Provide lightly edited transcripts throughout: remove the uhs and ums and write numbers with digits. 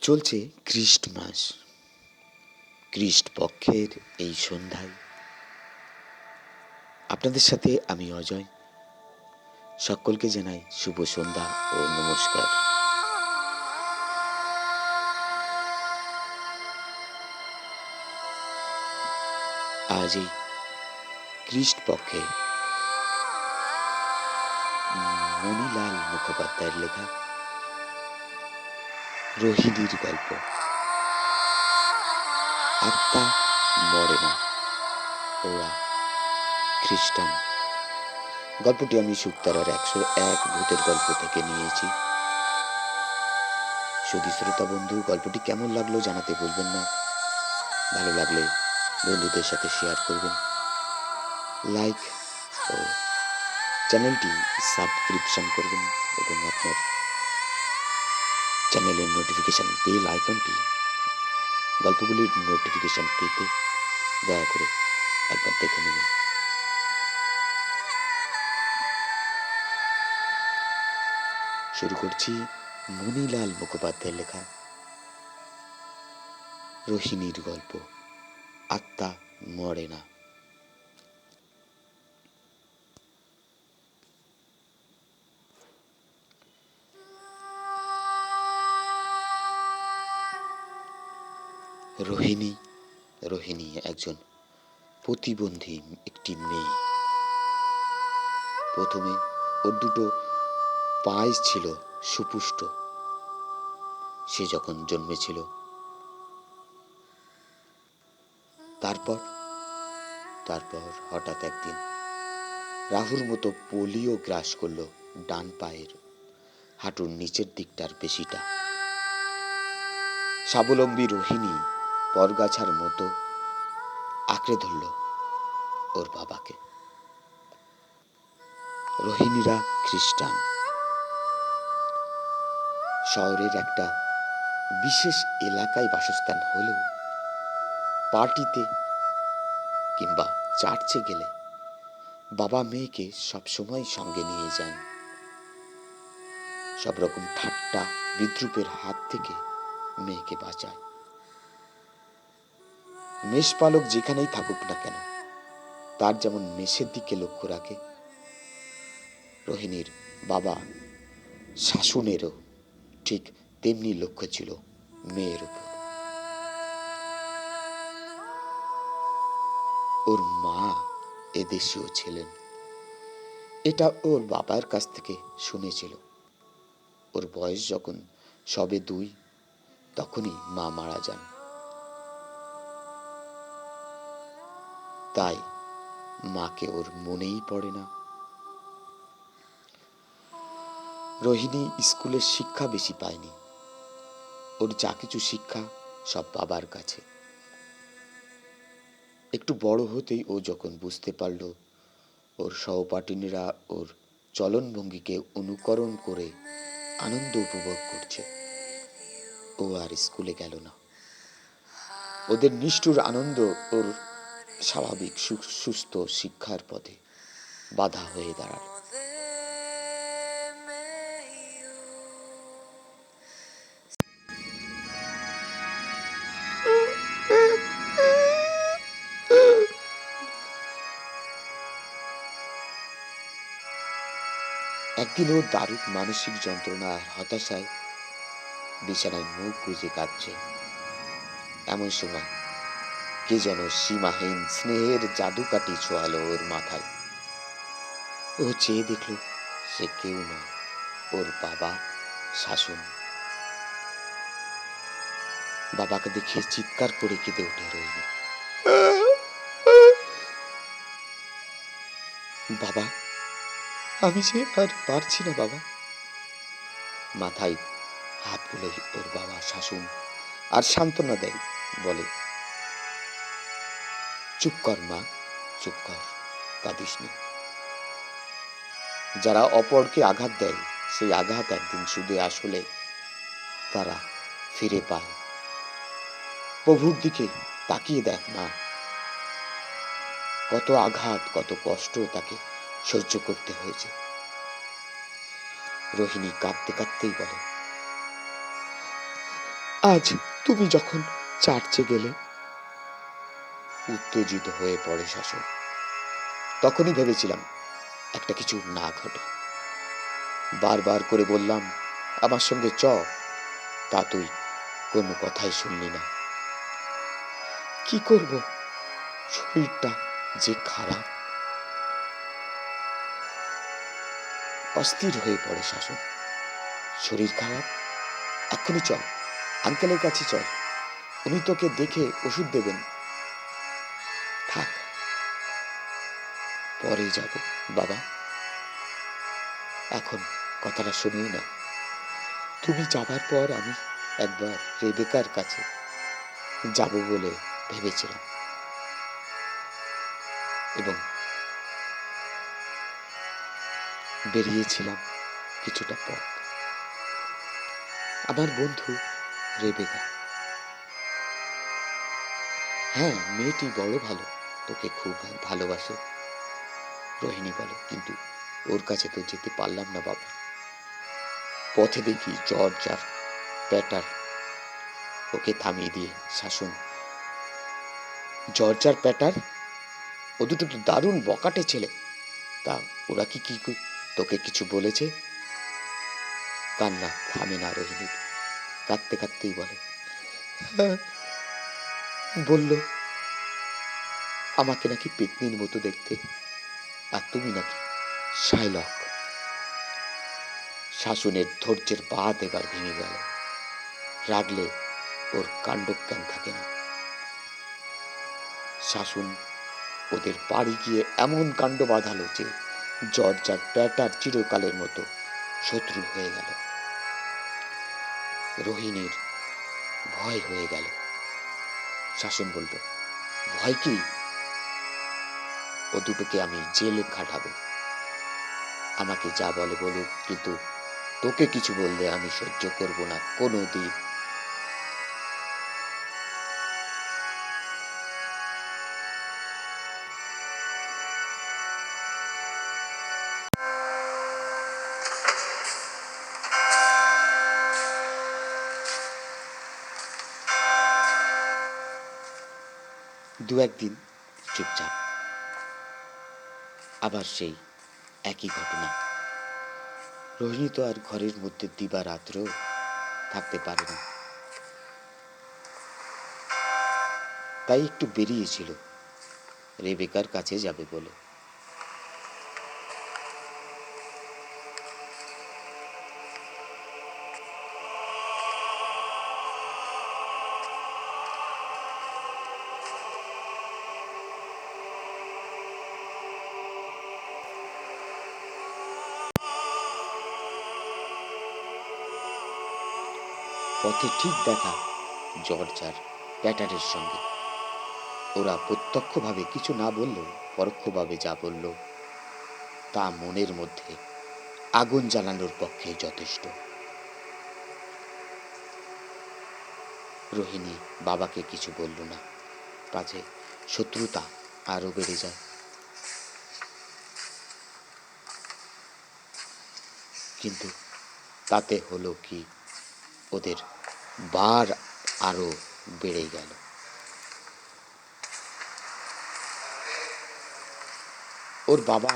চলছে খ্রিস্ট মাস। খ্রিস্ট পক্ষের এই সন্ধ্যায় আপনাদের সাথে আমি অজয়। সকলকে জানাই শুভ সন্ধ্যা ও নমস্কার। আজ এই খ্রিস্ট পক্ষে মণিলাল মুখোপাধ্যায়ের লেখা রোহিণীর গল্প আত্মা মরে না, ওরা খ্রিস্টান। গল্পটি আমি শুকতারার 101 ভূতের গল্প থেকে নিয়েছি। শুধু শ্রোতা বন্ধু, গল্পটি কেমন লাগলো জানাতে ভুলবেন না। ভালো লাগলে বন্ধুদের সাথে শেয়ার করবেন, লাইক ও চ্যানেলটি সাবস্ক্রিপশন করবেন এবং আপনার চ্যানেলের নোটিফিকেশন বেল আইকনটি, গল্পগুলির নোটিফিকেশন পেতে দয়া করে একবার দেখে নেবেন। শুরু করছি মণিলাল মুখোপাধ্যায়ের লেখা রোহিণীর গল্প আত্মা মরে না। রোহিণী একজন প্রতিবন্ধী একটি মেয়ে। প্রথমে ওর দুটো পায়ে ছিল সুপুষ্ট। সে যখন জন্মেছিল, তারপর হঠাৎ একদিন রাহুর মতো পোলিও গ্রাস করলো ডান পায়ের হাঁটুর নিচের দিকটার পেশিটা। স্বাবলম্বী রোহিণী পরগাছার মতো আঁকড়ে ধরল ওর বাবাকে। রোহিণীরা খ্রিস্টান। শহরের একটা বিশেষ এলাকায় বাসস্থান হলেও পার্টিতে কিংবা চার্চে গেলে বাবা মেয়েকে সবসময় সঙ্গে নিয়ে যান। সব রকম ঠাট্টা বিদ্রুপের হাত থেকে মেয়েকে বাঁচায়। মেষপালক যেখানেই থাকুক না কেন, তার যেমন মেষের দিকে লক্ষ্য রাখে, রোহিণীর বাবা শাসনেরও ঠিক তেমনি লক্ষ্য ছিল মেয়ের উপর। ওর মা এদেশীয় ছিলেন, এটা ওর বাবার কাছ থেকে শুনেছিল। ওর বয়স যখন সবে 2, তখনই মা মারা যান। তাই মাকে ওর মনেই পড়ে না। রোহিণী স্কুলের শিক্ষা বেশি পায়নি। ওর যা কিছু শিক্ষা সব বাবার কাছে। একটু বড় হতেই ও যখন বুঝতে পারল ওর সহপাঠিনীরা ওর চলনভঙ্গিকে অনুকরণ করে আনন্দ উপভোগ করছে, ও আর স্কুলে গেল না। ওদের নিষ্ঠুর আনন্দ ওর স্বাভাবিক সুস্থ শিক্ষার পথে বাধা হয়ে দাঁড়াল। একদিন ও দারুণ মানসিক যন্ত্রণা আর হতাশায় বিছানায় মুখ গুজে কাঁদছে। এমন সময় কে যেন সীমাহীন স্নেহের জাদুকাঠি ছোঁয়ালো ওর মাথায়। ও চেয়ে দেখল সে কেউ নয়, ওর বাবা শাসন। বাবাকে দেখে চিৎকার করে কেঁদে উঠে রইল। বাবা, আমি যে আর পারছি না বাবা। মাথায় হাত বুলে ওর বাবা শাসন আর সান্ত্বনা দেয়, বলে, চুপ কর মা, চুপ কর, কাঁদিস না। যারা অপরকে আঘাত দেয়, সেই আঘাত একদিন সুদে আসলে তারা ফিরে পায়। প্রভুর দিকে তাকিয়ে দেখ মা, কত আঘাত, কত কষ্ট তাকে সহ্য করতে হয়েছে। রোহিণী কাঁদতে কাঁদতেই বলে, আজ তুমি যখন চার্চে গেলে। উত্তেজিত হয়ে পড়ে শাসন। তখনই ভেবেছিলাম একটা কিছু না ঘটে। বারবার করে বললাম আমার সঙ্গে চ, তা তুই কোনো কথাই শুনলি না। কি করব, শরীরটা যে খারাপ। অস্থির হয়ে পড়ে শাসন। শরীর খারাপ? এক্ষুনি চল, আঙ্কেলের কাছে চল, উনি তোকে দেখে ওষুধ দেবেন। থাক, পরে যাব বাবা, এখন কথাটা শুনিও না। তুমি যাবার পর আমি একবার রেবেকার কাছে যাব বলে ভেবেছিলাম, এবং বেরিয়েছিলাম কিছুটা পথ। আমার বন্ধু রেবেকা, হ্যাঁ মেয়েটি বড় ভালো, তোকে খুব ভালোবাসে রোহিণী বলে, কিন্তু ওর কাছে তো যেতে পারলাম না বাবা। পথে দেখি জর্জ আর প্যাটার ওকে থামিয়ে দিয়ে শাসন, জর্জ আর প্যাটার ও দুটো তো দারুণ বকাটে ছেলে, তা ওরা কি কি তোকে কিছু বলেছে? কান্না থামে না রোহিণীর, কাঁদতে কাঁদতেই বলে, হ্যাঁ বলল আমাকে নাকি পেতনির মতো দেখতে, আর তুমি নাকি শাইলক। শাসনের ধৈর্যের বাঁধ এবার ভেঙে গেল। রাগলে ওর কাণ্ডজ্ঞান থাকে না। শাসন ওদের বাড়ি গিয়ে এমন কাণ্ড বাঁধালো যে জর্জ আর প্যাটার চিরকালের মতো শত্রু হয়ে গেল। রোহিণীর ভয় হয়ে গেল। শাসন বলল, ভয় কি? ও দুটোকে আমি জেলে খাটাবো, আমাকে যা বলে বলুক, কিন্তু তোকে কিছু বললে আমি সহ্য করব না কোনো দিন। দু একদিন চুপচাপ, আবার সেই একই ঘটনা। রোহিণী তো আর ঘরের মধ্যে দিবারাত্রেও থাকতে পারে না, তাই একটু বেরিয়েছিল রেবেকার কাছে যাবে বলে। পথে ঠিক দেখা জর্জ আর প্যাটারের সঙ্গে। ওরা প্রত্যক্ষভাবে কিছু না বললেও পরোক্ষভাবে যা বলল তা মনের মধ্যে আগুন জ্বালানোর পক্ষে যথেষ্ট। রোহিণী বাবাকে কিছু বলল না, পাছে শত্রুতা আরো বেড়ে যায়। কিন্তু তাতে হলো কি, ওদের বার আরো বেড়ে গেল। ওর বাবা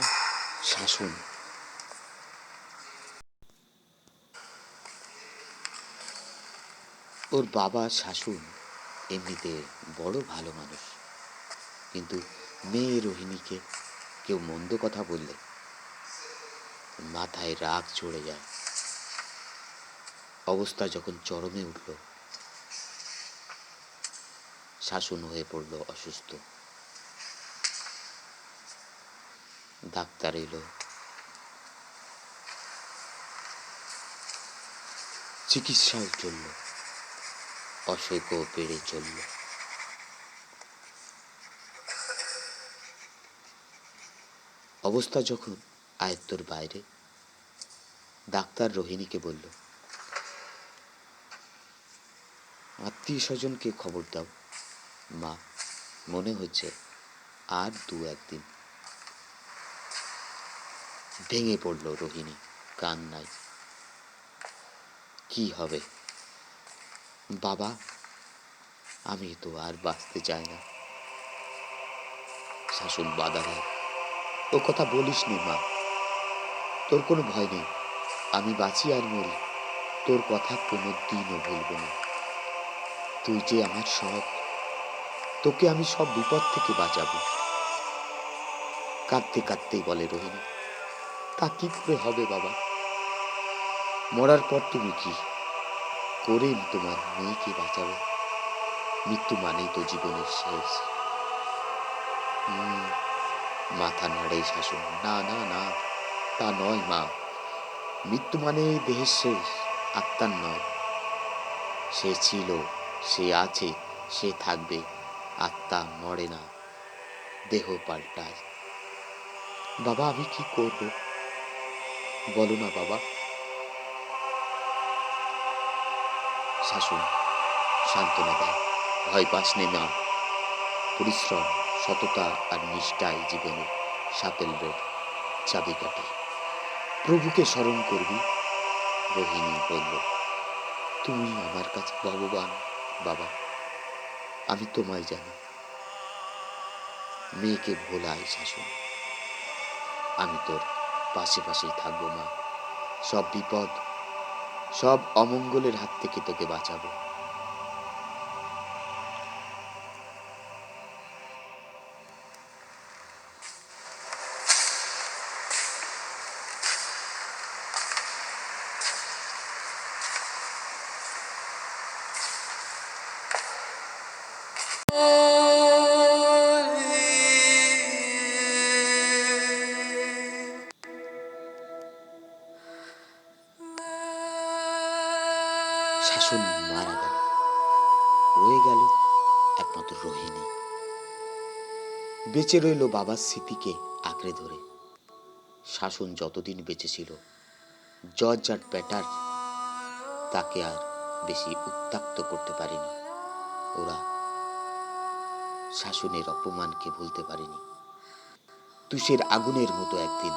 শাসন এমনিতে বড় ভালো মানুষ, কিন্তু মেয়ে রোহিণীকে কেউ মন্দ কথা বললে মাথায় রাগ চড়ে যায়। অবস্থা যখন চরমে উঠল, শাসন হয়ে পড়ল অসুস্থ। ডাক্তার এলো, চিকিৎসাও চলল, অসুখও বেড়ে চলল। অবস্থা যখন আয়ত্তর বাইরে, ডাক্তার রোহিণীকে বলল, আত্মীয় স্বজনকে খবর দাও মা, মনে হচ্ছে আর দু একদিন। ভেঙে পড়ল রোহিণী কান্নায়। কি হবে? বাবা, আমি তো আর বাঁচতে চাই না। শাসন বাধা দেয়, ও কথা বলিস নি মা, তোর কোনো ভয় নেই। আমি বাঁচি আর মরি, তোর কথা কোনো দিনও ভুলব না। তুই যে আমার সব, তোকে আমি সব বিপদ থেকে বাঁচাবো। কাঁদতে কাঁদতেই বলে রোহিণী, তা কি করে হবে বাবা? মরার পর তুমি কি করে তোমার মেয়েকে বাঁচাবে? মৃত্যু মানেই তো জীবনের শেষ। মাথা নাড়ে শাসন, না না না, তা নয় মা। মৃত্যু মানে দেহের শেষ, আত্মার নয়। সে ছিল, সে আছে, সে থাকবে। আত্মা মরে না, দেহ পাল্টায়। বাবা, আমি কি করব বলো না বাবা। শাসন সান্ত্বনা দেয়, ভয় পাস নে মা। পরিশ্রম, সততা আর নিষ্ঠাই জীবনের সাফল্যের চাবিকাঠি। প্রভুকে স্মরণ করবি। রোহিণী বলল, তুমি আমার কাছে ভগবান বাবা, আমি তোমায় জানি। মেয়েকে ভোলাই শাসন, আমি তোর পাশে পাশেই থাকবো মা। সব বিপদ, সব অমঙ্গলের হাত থেকে তোকে বাঁচাবো। শাসন মারা গেল, রয়ে গেল একমাত্র রোহিণী। বেঁচে রইল বাবার স্মৃতিকে আঁকড়ে ধরে। শাসন যতদিন বেঁচে ছিল, জজ আর ব্যাটার তাকে আর বেশি উত্ত্যক্ত করতে পারেনি। ওরা শাসনের অপমানকে ভুলতে পারেনি। তুষের আগুনের মতো একদিন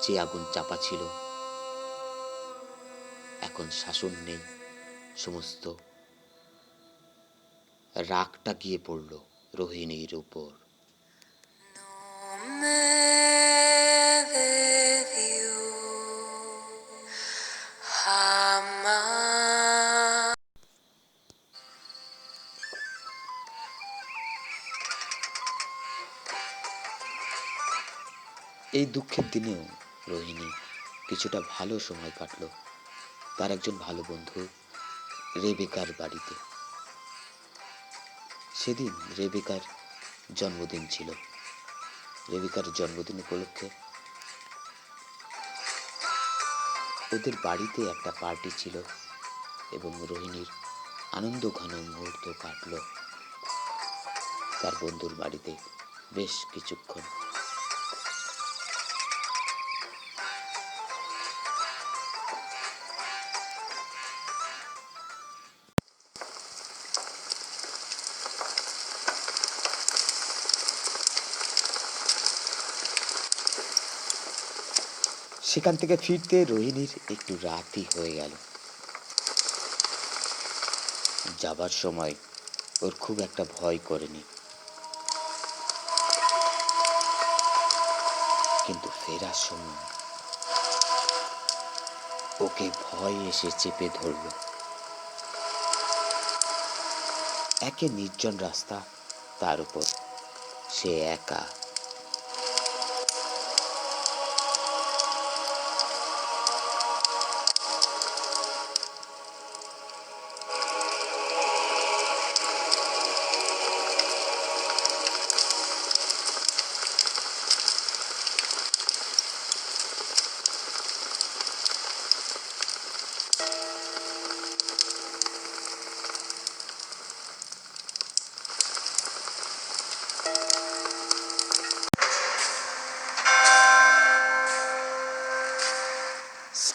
যে আগুন চাপা ছিল, এখন শাসন নেই। সমস্ত রাগটা গিয়ে পড়ল রোহিণীর উপর। এই দুঃখের দিনেও রোহিণী কিছুটা ভালো সময় কাটল তার একজন ভালো বন্ধু রেবেকার বাড়িতে। সেদিন রেবেকার জন্মদিন ছিল। রেবেকার জন্মদিন উপলক্ষে ওদের বাড়িতে একটা পার্টি ছিল এবং রোহিণীর আনন্দ ঘন মুহূর্ত কাটল তার বন্ধুর বাড়িতে বেশ কিছুক্ষণ। সেখান থেকে ফিরতে রোহিণীর একটু রাতই হয়ে গেল। যাবার সময় ওর খুব একটা ভয় করেনি, কিন্তু ফেরার সময় ওকে ভয় এসে চেপে ধরল। একে নির্জন রাস্তা, তার উপর সে একা।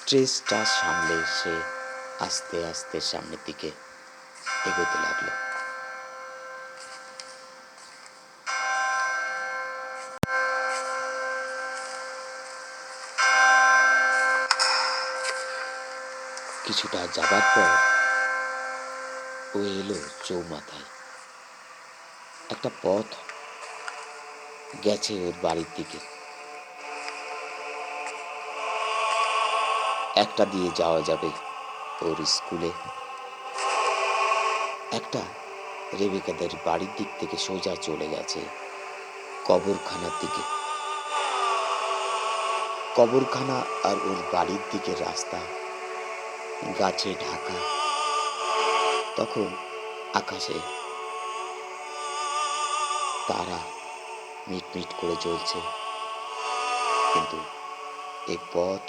স্ট্রেসটা সামলে সে আস্তে আস্তে সামনের দিকে এগোতে লাগলো। কিছুটা যাবার পর ও এলো চৌমাথায়। একটা পথ গেছে ওর বাড়ির দিকে, একটা দিয়ে যাওয়া যাবে ওর স্কুলে, একটা রেবেকাদের বাড়ির দিক থেকে সোজা চলে গেছে কবরখানার দিকে। কবরখানা আর ওর বাড়ির দিকের রাস্তা গাছে ঢাকা। তখন আকাশে তারা মিটমিট করে জ্বলছে, কিন্তু এই পথ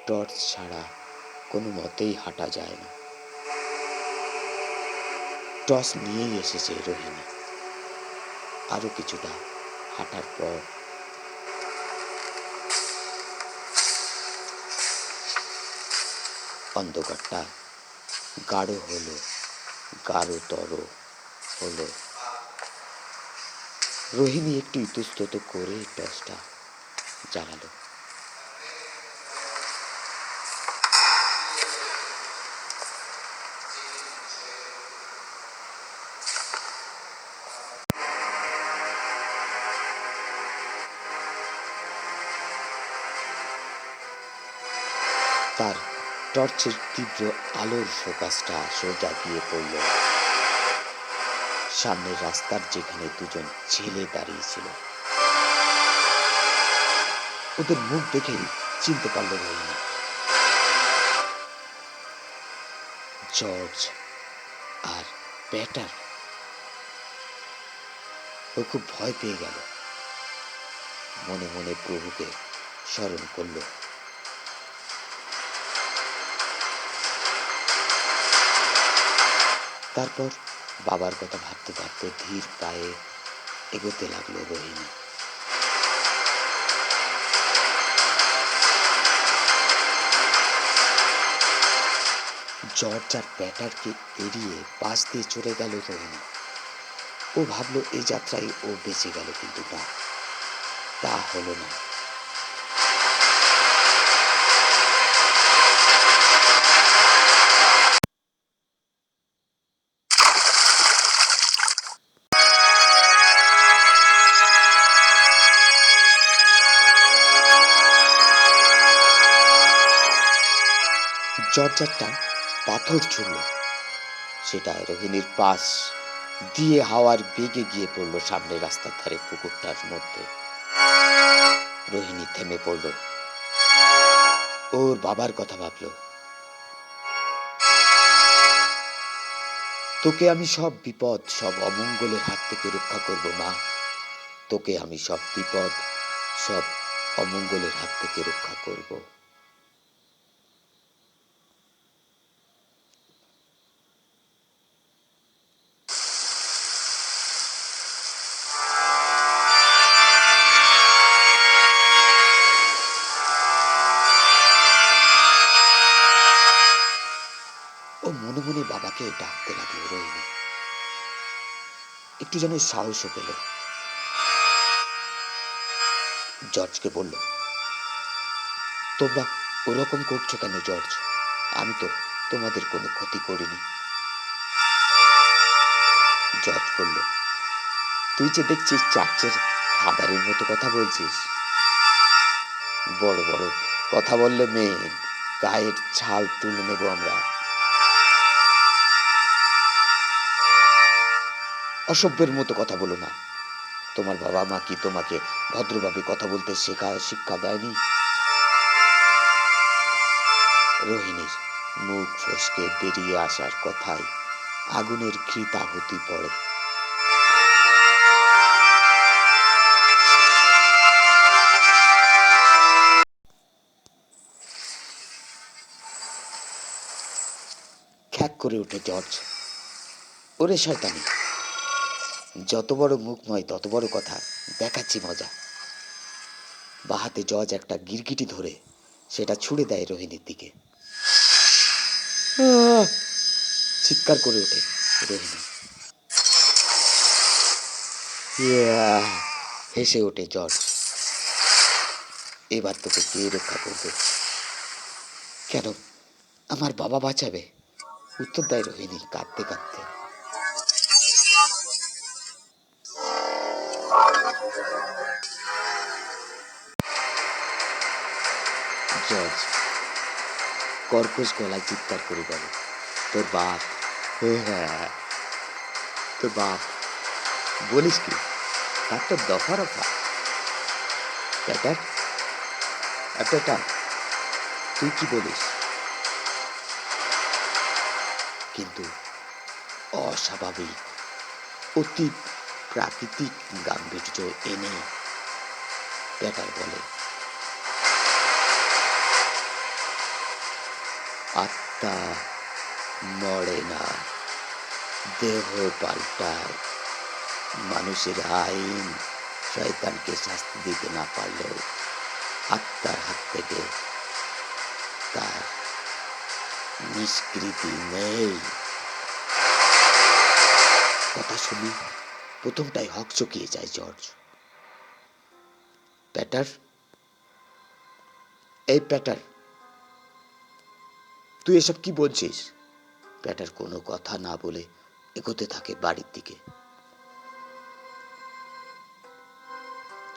টর্চ ছাড়া কোনো মতেই হাঁটা যায় না। টর্চ নিয়েই এসেছে রোহিণী। আরো কিছুটা হাঁটার পর অন্ধকারটা গাঢ় হলো, গাঢ়তর হলো। রোহিণী একটু ইতস্তত করে টর্চটা জ্বালালো। তার টর্চের তীব্র আলোর ফোকাসটা সোজা গিয়ে পড়ল সামনের রাস্তার যেখানে দুজন ছেলে দাঁড়িয়েছিল। ওদের মুখ দেখেই চিনতে পারল রোহিণী। জর্জ আর প্যাটার। ও খুব ভয় পেয়ে গেল, মনে মনে প্রভুকে স্মরণ করল। তারপর বাবার কথা ভাবতে ভাবতে ধীর পায়ে এগোতে লাগলো রোহিণী। জর্জ আর প্যাটারকে এড়িয়ে পাশ দিয়ে চলে গেল রোহিণী। ও ভাবলো এই যাত্রায় ও বেঁচে গেল, কিন্তু না, তা হলো না। জর্জ একটা পাথর ছুঁড়ল, সেটা রোহিণীর পাশ দিয়ে হাওয়ার বেগে গিয়ে পড়ল সামনের রাস্তার ধারে পুকুরটার মধ্যে। রোহিণী থেমে পড়ল, ওর বাবার কথা ভাবল। তোকে আমি সব বিপদ, সব অমঙ্গলের হাত থেকে রক্ষা করব মা। তোকে আমি সব বিপদ, সব অমঙ্গলের হাত থেকে রক্ষা করব। ও মনে মনে বাবাকে ডাকতে লাগলো। রোহিণী একটু যেন সাহসও পেল। জর্জকে বলল, তোমরা ওরকম করছো কেন জর্জ? আমি তো তোমাদের কোনো ক্ষতি করিনি। জর্জ বলল, তুই যে দেখছিস চার্চের ফাদারের মতো কথা বলছিস। বড় বড় কথা বললে মেয়ে গায়ের ছাল তুলে নেব আমরা। অসভ্যের মতো কথা বলো না। তোমার বাবা মা কি তোমাকে ভদ্রভাবে কথা বলতে শিক্ষা দেয়নি? রোহিণীর মুখ ফসকে বেরিয়ে আসার কথায় আগুনের ঘৃতাহুতি পড়ে। খ্যাক করে ওঠে জর্জ, ওরে শয়তানি, যত বড় মুখ নয় তত বড় কথা, দেখাচ্ছি মজা। বাহাতে জর্জ একটা গিরগিটি ধরে সেটা ছুঁড়ে দেয় রোহিণীর দিকে। চিৎকার করে ওঠে রোহিণী। হেসে ওঠে জর্জ, এবার তোকে কে রক্ষা করবে? কেন আমার বাবা বাঁচাবে? উত্তর দেয় রোহিণী কাঁদতে কাঁদতে। জর্জ কর্কশ গলায় চিৎকার করে বলে, তোর বাপ। হ্যাঁ, তোর বাপ। বলিস কি? তার তো দফা রফা। প্যাটার, প্যাটার, তুই কি বলিস? কিন্তু অস্বাভাবিক, অতি প্রাকৃতিক গাম্ভীর্য এনে প্যাটার বলে, আত্মা মরে না, দেহ পাল্টায়। মানুষের আইন শয়তানকে শাস্তি দিতে না পারলেও আত্মার হাত থেকে তার নিষ্কৃতি নেই। কথা শুনি প্রথমটাই হকচকিয়ে যায় জর্জ। প্যাটার, এই প্যাটার, তুই এসব কি বলছিস? প্যাটার কোনো কথা না বলে এগোতে থাকে বাড়ির দিকে।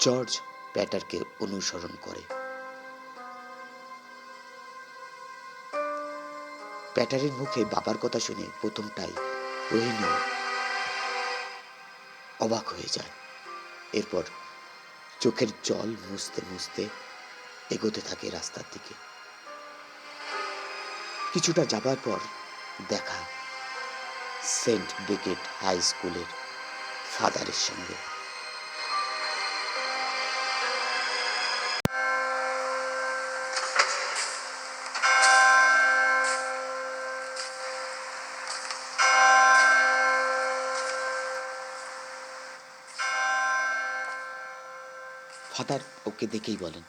জর্জ প্যাটারকে অনুসরণ করে। প্যাটারের মুখে বাবার কথা শুনে প্রথমটাই রোহিণী অবাক হয়ে যায়। এরপর চোখের জল মুছতে মুছতে এগোতে থাকে রাস্তার দিকে। কিছুটা যাবার পর দেখা সেন্ট ব্রিগেড হাই স্কুলের ফাদারের সঙ্গে। ফাদার ওকে দেখেই বলেন,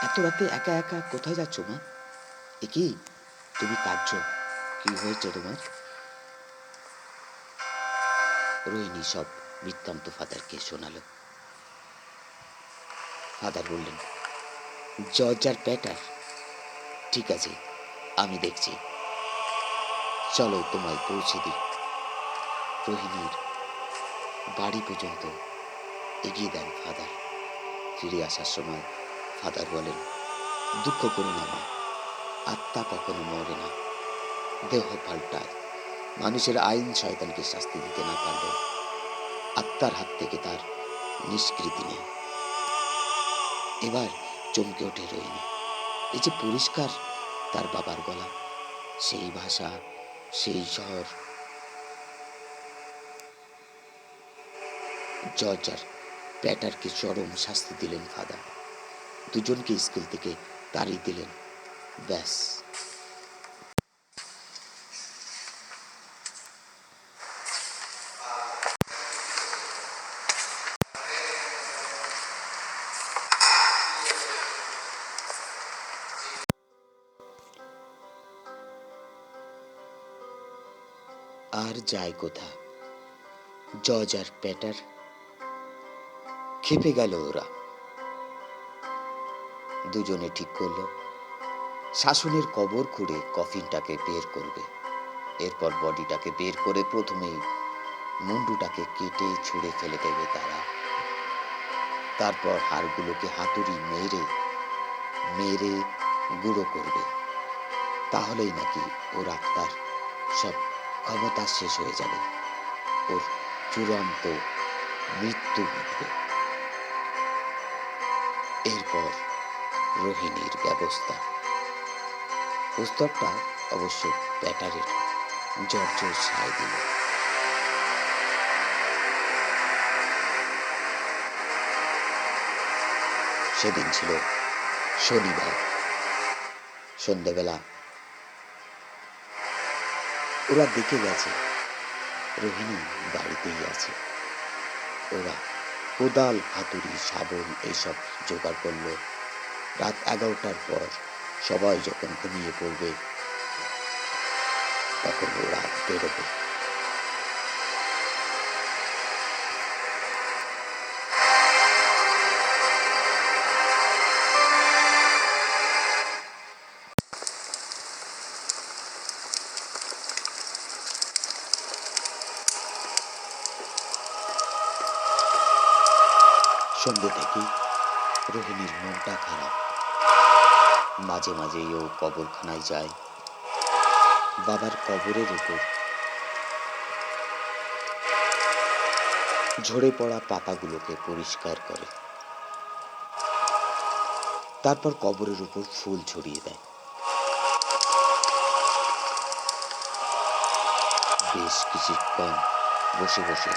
এত রাতে একা একা কোথায় যাচ্ছ মা? এ কি, তুমি কাঁদছ? কি হয়েছে তোমার? রোহিণী সব বৃত্তান্ত ফাদারকে শোনালো। ফাদার বললেন, জর্জ আর প্যাটার। ঠিক আছে, আমি দেখছি, চলো তোমায় পৌঁছে দিই। রোহিণীর বাড়ি পর্যন্ত এগিয়ে দেন ফাদার। ফিরে আসার সময় ফাদার বলেন, দুঃখ করো না মা, আত্মা কখনো মরে না, দেহ পাল্টায়। মানুষের আইন শয়তানকে শাস্তি দিতে না পারলেও আত্মার হাত থেকে তার নিষ্কৃতি নেই। এবার চমকে ওঠে রোহিণী। এই যে পরিষ্কার তার বাবার গলা, সেই ভাষা, সেই স্বর। জর্জ আর প্যাটারকে চরম শাস্তি দিলেন ফাদার। দুজনকে স্কুল থেকে তাড়িয়ে দিলেন। ব্যাস। আর যায় কোথা? জর্জ আর প্যাটার খেপে গেল ওরা। দুজনে ঠিক করলো শাসনের কবর খুঁড়ে কফিনটাকে বের করবে। এরপর বডিটাকে বের করে প্রথমেই মুন্ডুটাকে কেটে ছুঁড়ে ফেলে দেবে তারা। তারপর হাড়গুলোকে হাতুড়ি মেরে মেরে গুঁড়ো করবে। তাহলেই নাকি ওর আত্মার সব ক্ষমতা শেষ হয়ে যাবে, ওর চূড়ান্ত মৃত্যু ঘটবে। এরপর রোহিণীর ব্যবস্থা। প্রস্তাবটা অবশ্য প্যাটারের। জর্জ সায় দিল। সেদিন ছিল শনিবার। সন্ধ্যাবেলা ওরা দেখে গেছে রোহিণী বাড়িতেই আছে। ওরা কোদাল, হাতুড়ি, শাবল এইসব জোগাড় করলো। রাত 11টার পর সবাই যখন ঘুমিয়ে পড়বে তখন ওরা বেরোবে। সন্ধ্যে থেকেই রোহিণীর মনটা খারাপ। মাঝে মাঝেই ও কবরখানায় যায়, বাবার কবরের উপর ঝরে পড়া পাতাগুলোকে পরিষ্কার করে, তারপর কবরের উপর ফুল ছড়িয়ে দেয়। বেশ কিছুক্ষণ বসে বসে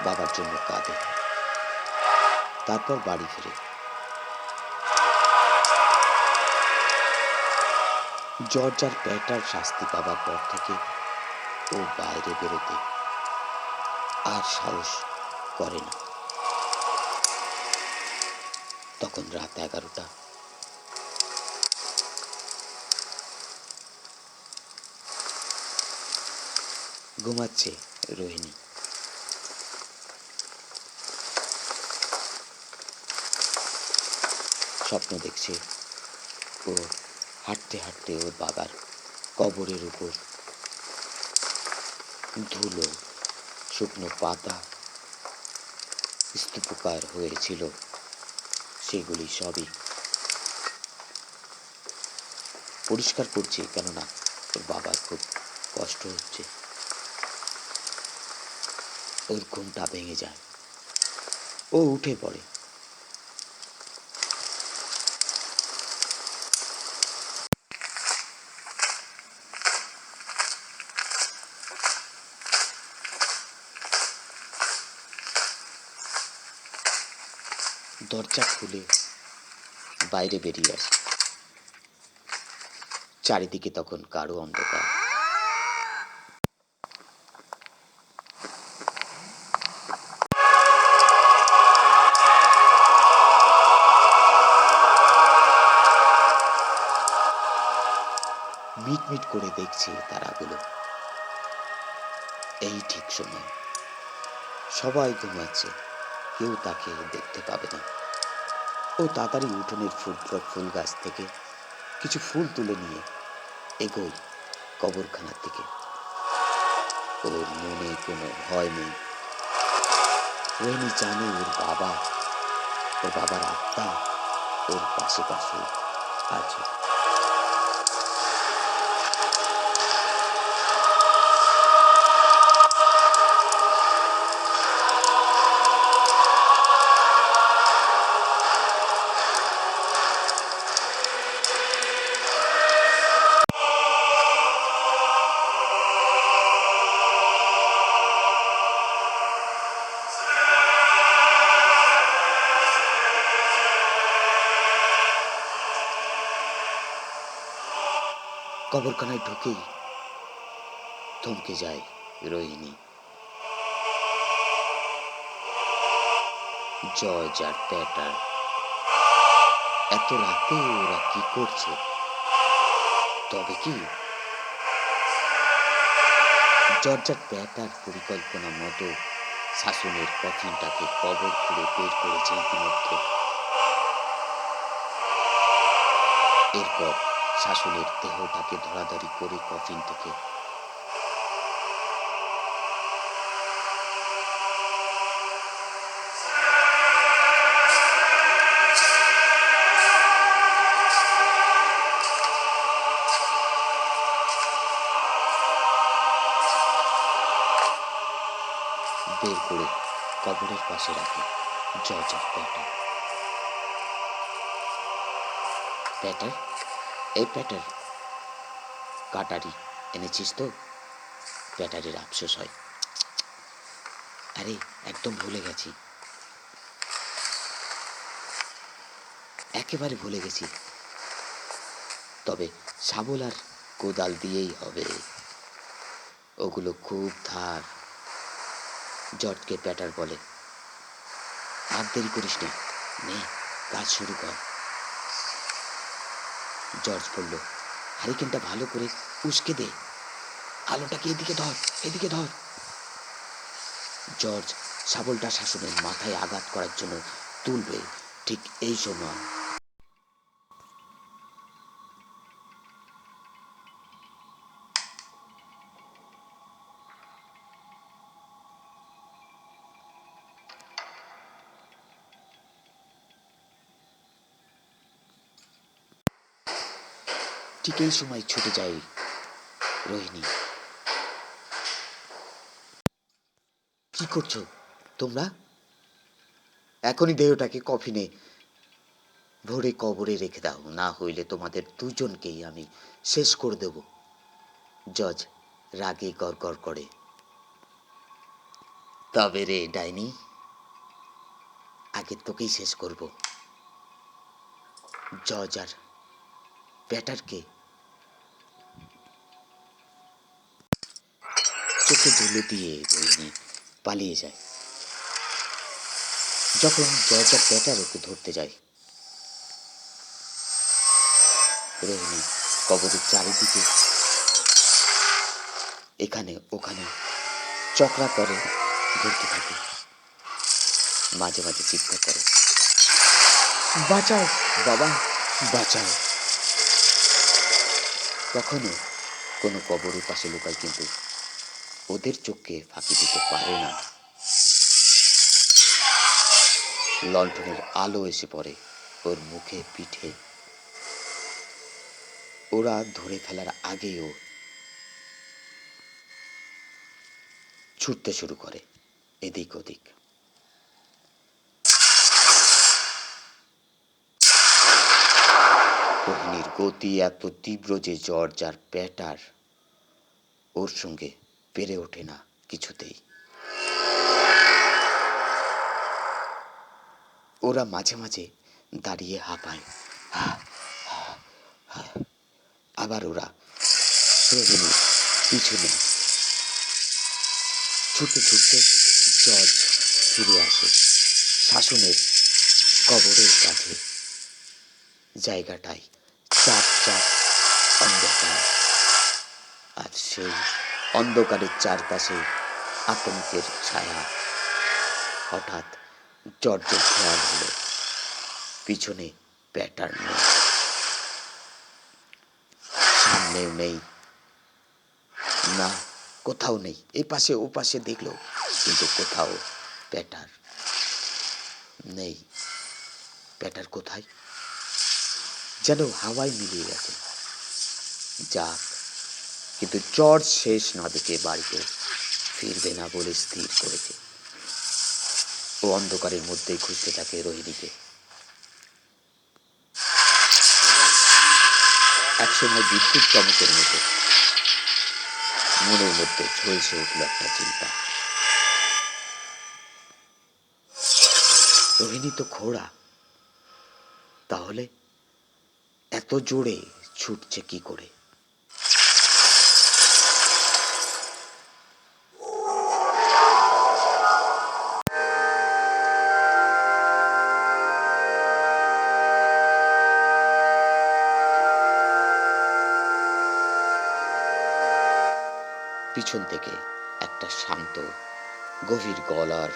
বাবার জন্য কাঁদে, তারপর বাড়ি ফিরে। জর্জ আর প্যাটার শাস্তি পাবার পর থেকে ও বাইরে বেরোতে আর সাহস করে না। তখন রাত 11টা। ঘুমাচ্ছে রোহিণী। স্বপ্ন দেখছে ও হাঁটতে হাঁটতে ওর বাবার কবরের উপর ধুলো, শুকনো পাতা স্তূপকার হয়েছিল, সেগুলি সবই পরিষ্কার করছে, কেননা ওর বাবার খুব কষ্ট হচ্ছে। ওর ঘুমটা ভেঙে যায়, ও উঠে পড়ে। দরজা খুলে বাইরে বেরিয়ে আসে। চারিদিকে তখন গাঢ় অন্ধকার। মিটমিট করে দেখছে তারাগুলো। এই ঠিক সময় সবাই ঘুমাচ্ছে, কেউ তাকে দেখতে পাবে না। ও তাড়াতাড়ি উঠোনের ফুল গাছ থেকে কিছু ফুল তুলে নিয়ে এগোয় কবরখানার দিকে। ওর মনে কোনো ভয় নেই। রোহিণী জানে ওর বাবার আত্মা ওর পাশে পাশে আছে। কবরখানায় ঢুকেই থমকে যায় রোহিণী। জর্জ আর প্যাটার এত রাতে ওরা কি করছে? তবে কি জর্জ আর প্যাটার পরিকল্পনা মতো শাসনের কফিনটাকে কবর খুঁড়ে বের করেছে ইতিমধ্যে। এরপর শাসনের দেহটাকে ধরাধরি করে কফিন থেকে বের করে কবরের পাশে রাখে জর্জ আর প্যাটার। প্যাটার, এই প্যাটার, কাটারি এনেছিস তো? প্যাটারের আফসোস হয়। আরে একদম ভুলে গেছি, একেবারে ভুলে গেছি। তবে শাবল আর কোদাল দিয়েই হবে, ওগুলো খুব ধার। জর্জকে প্যাটার বলে, আর দেরি করিস না, নে কাজ শুরু কর। জর্জ বলল, হারিকেনটা ভালো করে উস্কে দে, আলোটাকে এদিকে ধর, এদিকে ধর। জর্জ শাবলটা শাসনের মাথায় আঘাত করার জন্য তুলবে, ঠিক এই সময় ঠিক এই সময় ছুটে যায় রোহিণী। কি করছো তোমরা? এখনই দেহটাকে কফিনে ভরে কবরে রেখে দাও, না হইলে তোমাদের দুজনকেই আমি শেষ করে দেব। জজ রাগে গড়গড় করে। তবে রে ডাইনি, আগে তোকেই শেষ করব। জজ আর ব্যাটারকে চোখে ধুলো দিয়ে রোহিণী পালিয়ে যায়। যখন জজ আর ব্যাটার ওকে ধরতে যায়, রোহিণী কবরের চারিদিকে এখানে ওখানে চক্রা করে ঘুরতে থাকে। মাঝে মাঝে চিৎকার করে, বাঁচাও বাবা, বাঁচাও। কখনো কোনো কবরের পাশে লুকায়, কিন্তু ওদের চোখকে ফাঁকি দিতে পারে না। লণ্ঠনের আলো এসে পড়ে ওর মুখে পিঠে। ওরা ধরে ফেলার আগেও ছুটতে শুরু করে এদিক ওদিক। রোহিণীর গতি এত তীব্র যে জর্জ আর প্যাটার ওর সঙ্গে পেরে ওঠে না কিছুতেই। ওরা মাঝে মাঝে দাঁড়িয়ে হাঁপায়, আবার ওরা রোহিণীর পিছনে ছুটতে ছুটতে জজ ফিরে আসে শাসনের কবরের কাছে। জায়গাটায় চাপ চাপ অন্ধকার, আর সেই অন্ধকারের চারপাশে আতঙ্কের ছায়া। হঠাৎ জর্জের খেয়াল হলো পিছনে প্যাটার্ন নেই, সামনেও নেই, না কোথাও নেই। এই পাশে ও পাশে দেখলো, কিন্তু কোথাও প্যাটার নেই। প্যাটার কোথায় যেন হাওয়ায় মিলিয়ে গেছে। যাক, কিন্তু জর্জ শেষ না দেখে বাড়িতে ফিরবে না বলে স্থির করেছে। ও অন্ধকারের মধ্যেই খুঁজতে থাকে রোহিণীকে। একসময় বিদ্যুৎ চমকের মতো মনের মধ্যে ঝলসে উঠল একটা চিন্তা। রোহিণী তো খোড়া, তাহলে এত জোরে ছুটছে কি করে? পিছন থেকে একটা শান্ত গভীর গলার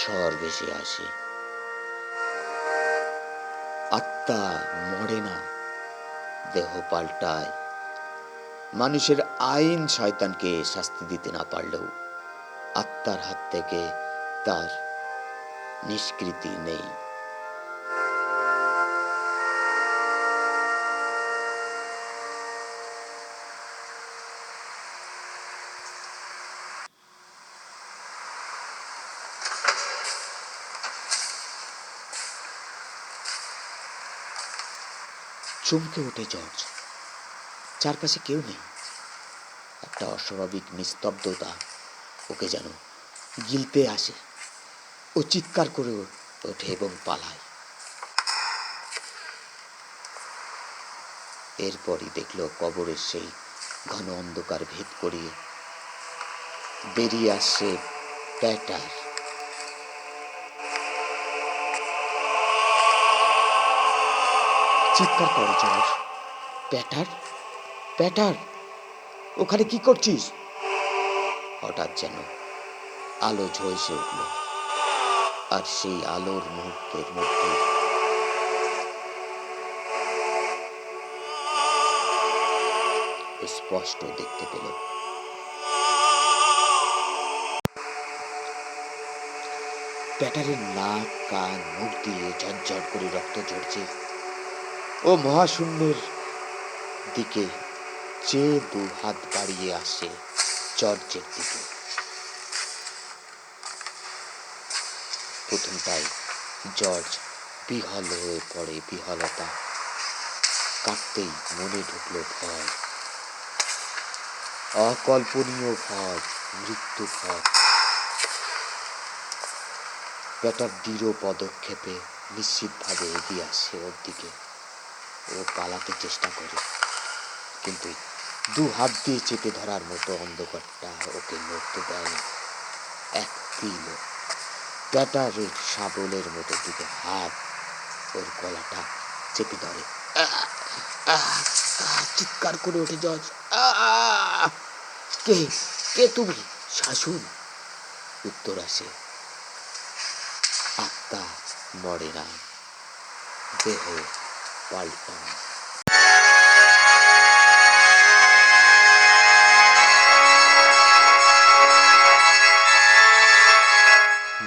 স্বর ভেসে আসে, আত্মা মরে না, দেহ পাল্টায়। মানুষের আইন শয়তানকে শাস্তি দিতে না পারলেও আত্মার হাত থেকে তার নিষ্কৃতি নেই। চমকে ওঠে জর্জ। চারপাশে কেউ নেই। একটা অস্বাভাবিক নিস্তব্ধতা ওকে যেন গিলতে আসে। ও চিৎকার করে ওঠে এবং পালায়। এরপরই দেখল কবরের সেই ঘন অন্ধকার ভেদ করিয়ে বেরিয়ে আসছে প্যাটার। চিৎকার করে জর্জ, প্যাটার, প্যাটার, ওখানে কি করছিস? হঠাৎ যেন আলো ঝলসে উঠল, আর সেই আলোর মুহূর্তের মধ্যে স্পষ্ট দেখতে পেল প্যাটারের নাক, কান, মুখ দিয়ে ঝরঝর করে রক্ত ঝরছে। ও মহাশূন্যের দিকে চেয়ে দু হাত বাড়িয়ে আসে জর্জের দিকে। প্রথমটায় জর্জ বিহল হয়ে পড়ে, বিহলতা কাঁপতেই মনে ঢুকলো ভয়, অকল্পনীয় ভয়, মৃত্যু ভয়। ব্যাটার দৃঢ় পদক্ষেপে নিশ্চিতভাবে এগিয়ে আসে ওর দিকে। ও পালাতে চেষ্টা করে, কিন্তু দু হাত দিয়ে চেপে ধরার মতো অন্ধকারটা ওকে নড়তে দেয় না। এক দিল ব্যাটারের শাবলের মতো দুটো হাত ওর গলাটা চেপে ধরে। চিৎকার করে ওঠে জর্জ, কে কে তুমি? শাশুন। উত্তর আসে, আত্মা মরে না, দেহ পাল্টায়।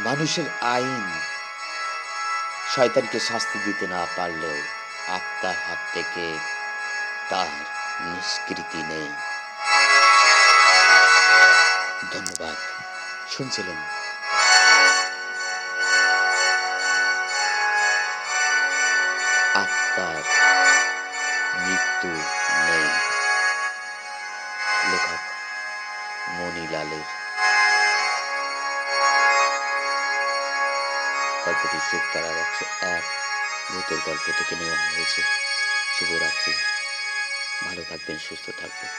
মানুষের আইন শয়তানকে শাস্তি দিতে না পারলেও আত্মার হাত থেকে তার নিষ্কৃতি নেই। ধন্যবাদ। শুনছিলেন আত্মার মৃত্যু নেই, লেখক মণিলালের। গল্পটি শুকতারা 101 ভূতের গল্প থেকে নেওয়া হয়েছে। শুভরাত্রি, ভালো থাকবেন, সুস্থ থাকবেন।